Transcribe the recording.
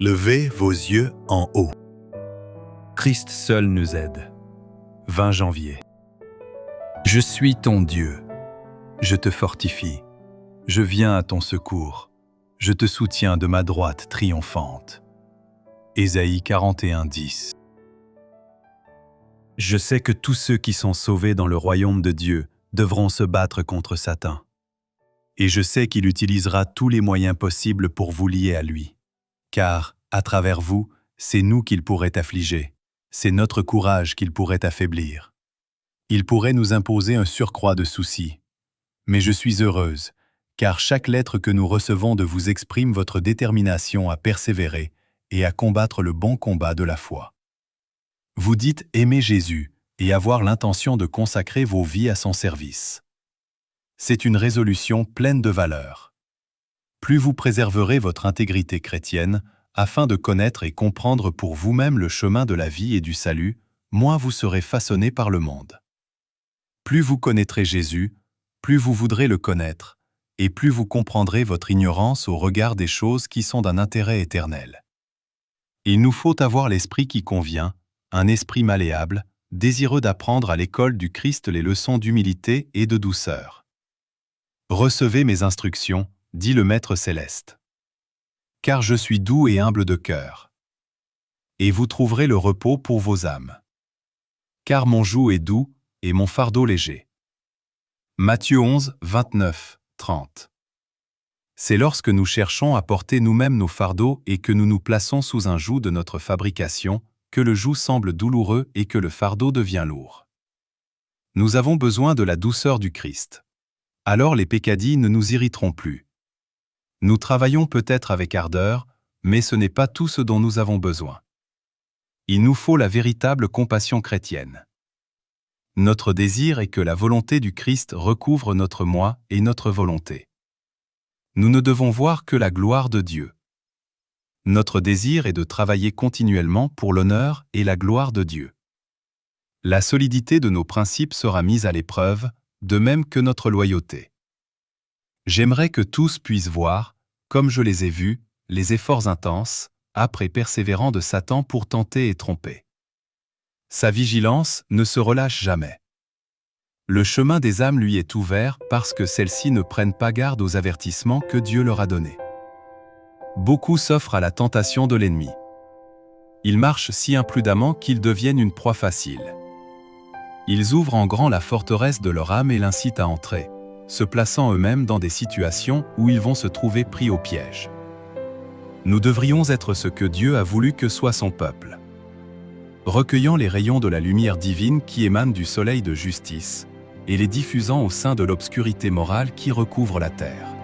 Levez vos yeux en haut. Christ seul nous aide. 20 janvier. Je suis ton Dieu. Je te fortifie. Je viens à ton secours. Je te soutiens de ma droite triomphante. Ésaïe 41, 10. Je sais que tous ceux qui sont sauvés dans le royaume de Dieu devront se battre contre Satan. Et je sais qu'il utilisera tous les moyens possibles pour vous lier à lui. Car, à travers vous, c'est nous qu'il pourrait affliger. C'est notre courage qu'il pourrait affaiblir. Il pourrait nous imposer un surcroît de soucis. Mais je suis heureuse, car chaque lettre que nous recevons de vous exprime votre détermination à persévérer et à combattre le bon combat de la foi. Vous dites aimer Jésus et avoir l'intention de consacrer vos vies à son service. C'est une résolution pleine de valeur. Plus vous préserverez votre intégrité chrétienne, afin de connaître et comprendre pour vous-même le chemin de la vie et du salut, moins vous serez façonné par le monde. Plus vous connaîtrez Jésus, plus vous voudrez le connaître, et plus vous comprendrez votre ignorance au regard des choses qui sont d'un intérêt éternel. Il nous faut avoir l'esprit qui convient, un esprit malléable, désireux d'apprendre à l'école du Christ les leçons d'humilité et de douceur. Recevez mes instructions, dit le Maître céleste. Car je suis doux et humble de cœur. Et vous trouverez le repos pour vos âmes. Car mon joug est doux et mon fardeau léger. Matthieu 11, 29, 30. C'est lorsque nous cherchons à porter nous-mêmes nos fardeaux et que nous nous plaçons sous un joug de notre fabrication, que le joug semble douloureux et que le fardeau devient lourd. Nous avons besoin de la douceur du Christ. Alors les peccadilles ne nous irriteront plus. Nous travaillons peut-être avec ardeur, mais ce n'est pas tout ce dont nous avons besoin. Il nous faut la véritable compassion chrétienne. Notre désir est que la volonté du Christ recouvre notre moi et notre volonté. Nous ne devons voir que la gloire de Dieu. Notre désir est de travailler continuellement pour l'honneur et la gloire de Dieu. La solidité de nos principes sera mise à l'épreuve, de même que notre loyauté. J'aimerais que tous puissent voir, comme je les ai vus, les efforts intenses, âpres et persévérants de Satan pour tenter et tromper. Sa vigilance ne se relâche jamais. Le chemin des âmes lui est ouvert parce que celles-ci ne prennent pas garde aux avertissements que Dieu leur a donnés. Beaucoup s'offrent à la tentation de l'ennemi. Ils marchent si imprudemment qu'ils deviennent une proie facile. Ils ouvrent en grand la forteresse de leur âme et l'incitent à entrer, se plaçant eux-mêmes dans des situations où ils vont se trouver pris au piège. Nous devrions être ce que Dieu a voulu que soit son peuple. Recueillant les rayons de la lumière divine qui émanent du soleil de justice, et les diffusant au sein de l'obscurité morale qui recouvre la terre.